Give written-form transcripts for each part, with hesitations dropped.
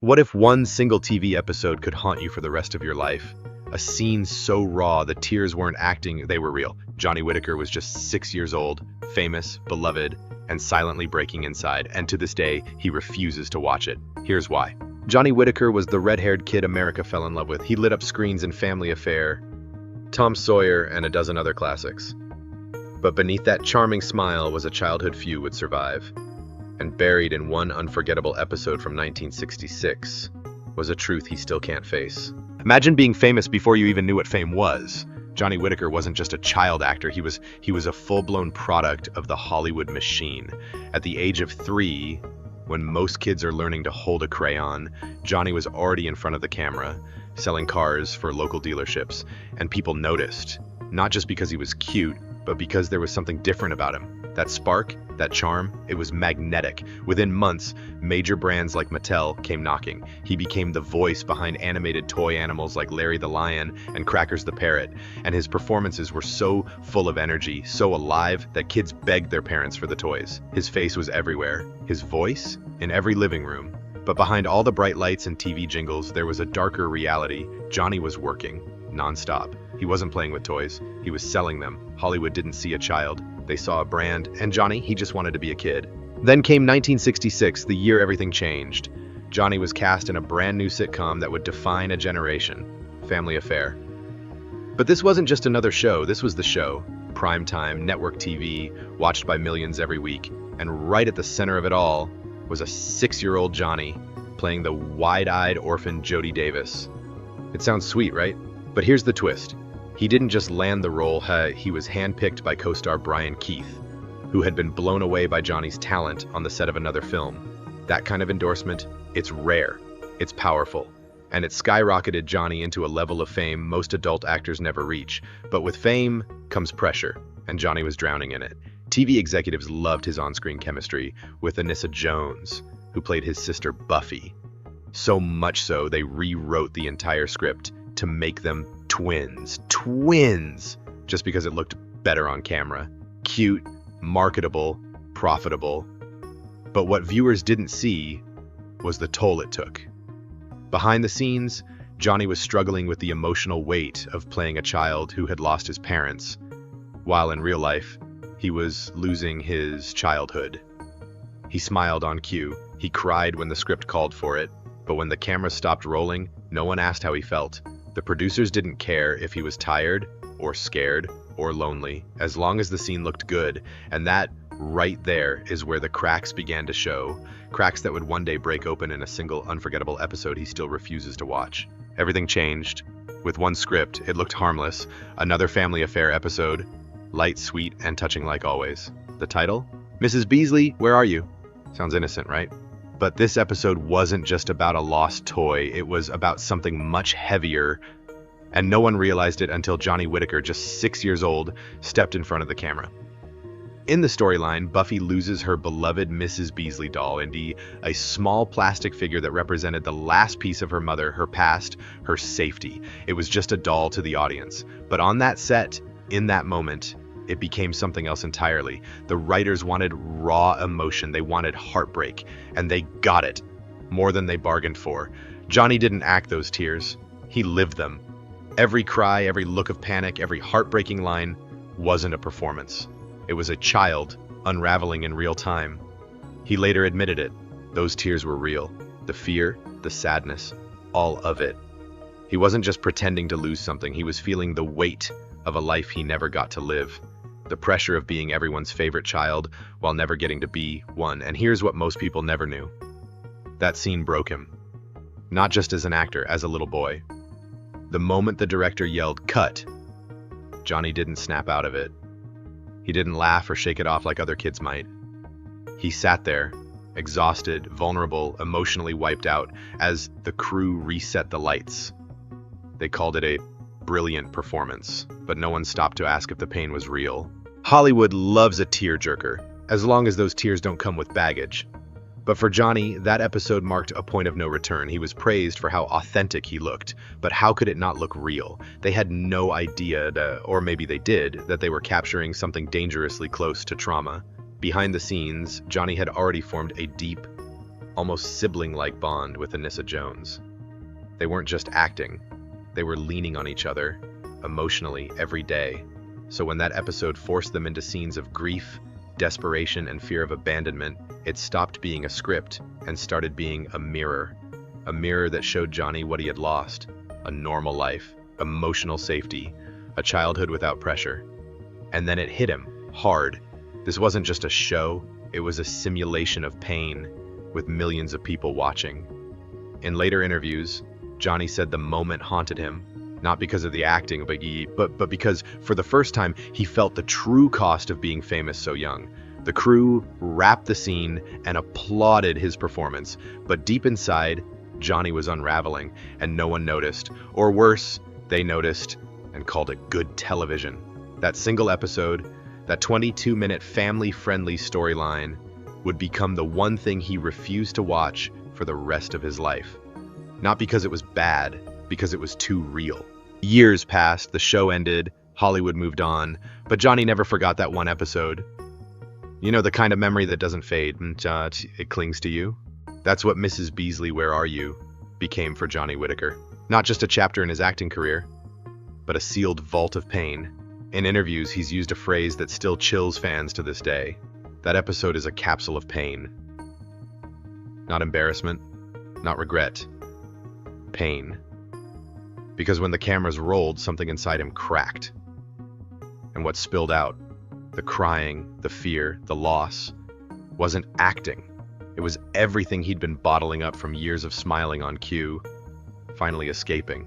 What if one single TV episode could haunt you for the rest of your life? A scene so raw, the tears weren't acting, they were real. Johnny Whitaker was just 6 years old, famous, beloved, and silently breaking inside, and to this day, he refuses to watch it. Here's why. Johnny Whitaker was the red-haired kid America fell in love with. He lit up screens in Family Affair, Tom Sawyer, and a dozen other classics. But beneath that charming smile was a childhood few would survive. And buried in one unforgettable episode from 1966 was a truth he still can't face. Imagine being famous before you even knew what fame was. Johnny Whitaker wasn't just a child actor, he was a full-blown product of the Hollywood machine. At the age of 3, when most kids are learning to hold a crayon, Johnny was already in front of the camera, selling cars for local dealerships, and people noticed, not just because he was cute, but because there was something different about him. That spark, that charm, it was magnetic. Within months, major brands like Mattel came knocking. He became the voice behind animated toy animals like Larry the Lion and Crackers the Parrot, and his performances were so full of energy, so alive, that kids begged their parents for the toys. His face was everywhere, his voice in every living room. But behind all the bright lights and TV jingles, there was a darker reality. Johnny was working, nonstop. He wasn't playing with toys, he was selling them. Hollywood didn't see a child, they saw a brand, and Johnny, he just wanted to be a kid. Then came 1966, the year everything changed. Johnny was cast in a brand new sitcom that would define a generation, Family Affair. But this wasn't just another show, this was the show. Primetime, network TV, watched by millions every week. And right at the center of it all was a 6-year-old Johnny, playing the wide-eyed orphan Jody Davis. It sounds sweet, right? But here's the twist. He didn't just land the role, he was handpicked by co-star Brian Keith, who had been blown away by Johnny's talent on the set of another film. That kind of endorsement, it's rare, it's powerful, and it skyrocketed Johnny into a level of fame most adult actors never reach. But with fame comes pressure, and Johnny was drowning in it. TV executives loved his on-screen chemistry with Anissa Jones, who played his sister Buffy. So much so, they rewrote the entire script to make them twins, just because it looked better on camera. Cute, marketable, profitable. But what viewers didn't see was the toll it took. Behind the scenes, Johnny was struggling with the emotional weight of playing a child who had lost his parents, while in real life, he was losing his childhood. He smiled on cue, he cried when the script called for it, but when the camera stopped rolling, no one asked how he felt. The producers didn't care if he was tired, or scared, or lonely, as long as the scene looked good, and that, right there, is where the cracks began to show. Cracks that would one day break open in a single unforgettable episode he still refuses to watch. Everything changed. With one script, it looked harmless. Another Family Affair episode, light, sweet, and touching like always. The title? Mrs. Beasley, Where Are You? Sounds innocent, right? But this episode wasn't just about a lost toy, it was about something much heavier, and no one realized it until Johnny Whitaker, just 6 years old, stepped in front of the camera. In the storyline, Buffy loses her beloved Mrs. Beasley doll, and a small plastic figure that represented the last piece of her mother, her past, her safety. It was just a doll to the audience. But on that set, in that moment, it became something else entirely. The writers wanted raw emotion, they wanted heartbreak, and they got it, more than they bargained for. Johnny didn't act those tears, he lived them. Every cry, every look of panic, every heartbreaking line wasn't a performance. It was a child unraveling in real time. He later admitted it. Those tears were real. The fear, the sadness, all of it. He wasn't just pretending to lose something, he was feeling the weight of a life he never got to live. The pressure of being everyone's favorite child while never getting to be one. And here's what most people never knew. That scene broke him. Not just as an actor, as a little boy. The moment the director yelled, "Cut," Johnny didn't snap out of it. He didn't laugh or shake it off like other kids might. He sat there, exhausted, vulnerable, emotionally wiped out, as the crew reset the lights. They called it a brilliant performance, but no one stopped to ask if the pain was real. Hollywood loves a tearjerker, as long as those tears don't come with baggage. But for Johnny, that episode marked a point of no return. He was praised for how authentic he looked, but how could it not look real? They had no idea, or maybe they did, that they were capturing something dangerously close to trauma. Behind the scenes, Johnny had already formed a deep, almost sibling-like bond with Anissa Jones. They weren't just acting, they were leaning on each other, emotionally, every day. So when that episode forced them into scenes of grief, desperation, and fear of abandonment, it stopped being a script and started being a mirror that showed Johnny what he had lost: a normal life, emotional safety, a childhood without pressure. And then it hit him hard. This wasn't just a show, it was a simulation of pain, with millions of people watching. In later interviews, Johnny said the moment haunted him, not because of the acting, but because for the first time he felt the true cost of being famous so young. The crew wrapped the scene and applauded his performance, but deep inside, Johnny was unraveling, and no one noticed. Or worse, they noticed and called it good television. That single episode, that 22-minute family-friendly storyline, would become the one thing he refused to watch for the rest of his life. Not because it was bad, because it was too real. Years passed, the show ended, Hollywood moved on, but Johnny never forgot that one episode. You know, the kind of memory that doesn't fade, it clings to you? That's what Mrs. Beasley, Where Are You? Became for Johnny Whitaker. Not just a chapter in his acting career, but a sealed vault of pain. In interviews, he's used a phrase that still chills fans to this day. That episode is a capsule of pain. Not embarrassment, not regret. Pain. Because when the cameras rolled, something inside him cracked. And what spilled out, the crying, the fear, the loss, wasn't acting. It was everything he'd been bottling up from years of smiling on cue, finally escaping.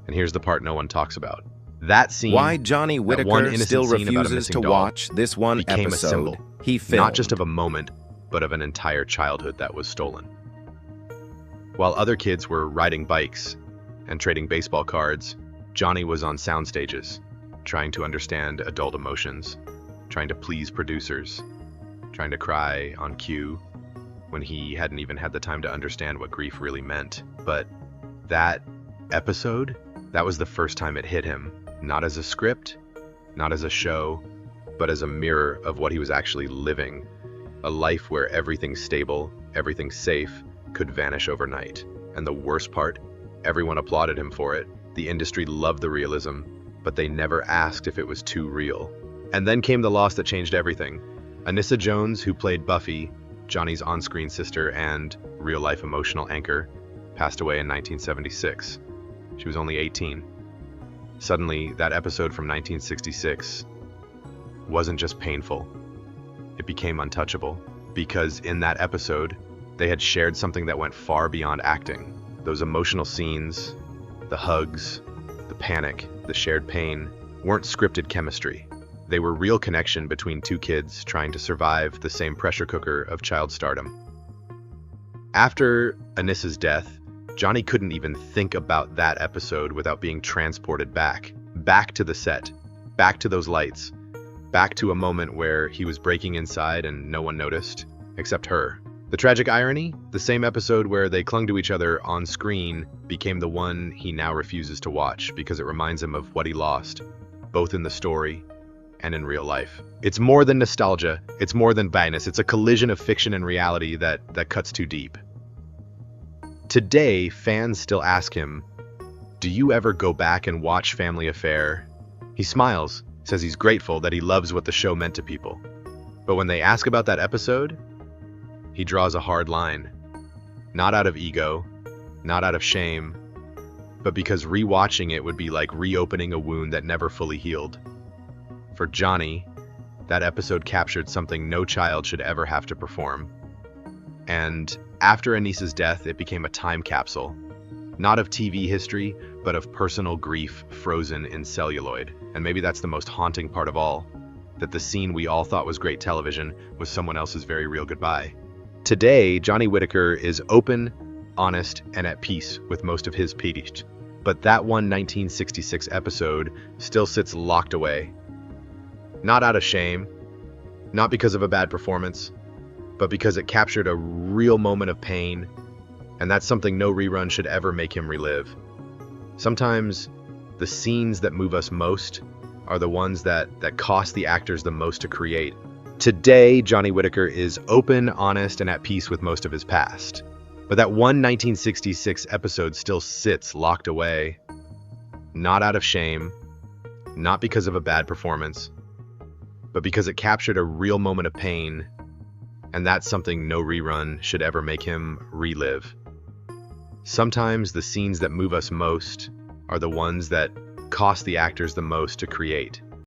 And here's the part no one talks about. That scene, why Johnny Whitaker still refuses to watch this one became episode a symbol, he filmed. not just of a moment, but of an entire childhood that was stolen. While other kids were riding bikes and trading baseball cards, Johnny was on sound stages, trying to understand adult emotions, trying to please producers, trying to cry on cue when he hadn't even had the time to understand what grief really meant. But that episode, that was the first time it hit him, not as a script, not as a show, but as a mirror of what he was actually living. A life where everything stable, everything safe, could vanish overnight. And the worst part, everyone applauded him for it. The industry loved the realism, but they never asked if it was too real. And then came the loss that changed everything. Anissa Jones, who played Buffy, Johnny's on-screen sister and real-life emotional anchor, passed away in 1976. She was only 18. Suddenly, that episode from 1966 wasn't just painful. It became untouchable, because in that episode, they had shared something that went far beyond acting. Those emotional scenes, the hugs, the panic, the shared pain, weren't scripted chemistry. They were real connection between two kids trying to survive the same pressure cooker of child stardom. After Anissa's death, Johnny couldn't even think about that episode without being transported back to the set, back to those lights, back to a moment where he was breaking inside and no one noticed, except her. The tragic irony, the same episode where they clung to each other on screen became the one he now refuses to watch because it reminds him of what he lost, both in the story and in real life. It's more than nostalgia, it's more than bias, it's a collision of fiction and reality that cuts too deep. Today, fans still ask him, "Do you ever go back and watch Family Affair?" He smiles, says he's grateful that he loves what the show meant to people. But when they ask about that episode, he draws a hard line. Not out of ego, not out of shame, but because rewatching it would be like reopening a wound that never fully healed. For Johnny, that episode captured something no child should ever have to perform. And after Anissa's death, it became a time capsule, not of TV history, but of personal grief frozen in celluloid. And maybe that's the most haunting part of all, that the scene we all thought was great television was someone else's very real goodbye. Today, Johnny Whitaker is open, honest, and at peace with most of his peeps. But that one 1966 episode still sits locked away. Not out of shame, not because of a bad performance, but because it captured a real moment of pain, and that's something no rerun should ever make him relive. Sometimes the scenes that move us most are the ones that cost the actors the most to create, Today, Johnny Whitaker is open, honest, and at peace with most of his past. But that one 1966 episode still sits locked away, not out of shame, not because of a bad performance, but because it captured a real moment of pain, and that's something no rerun should ever make him relive. Sometimes the scenes that move us most are the ones that cost the actors the most to create.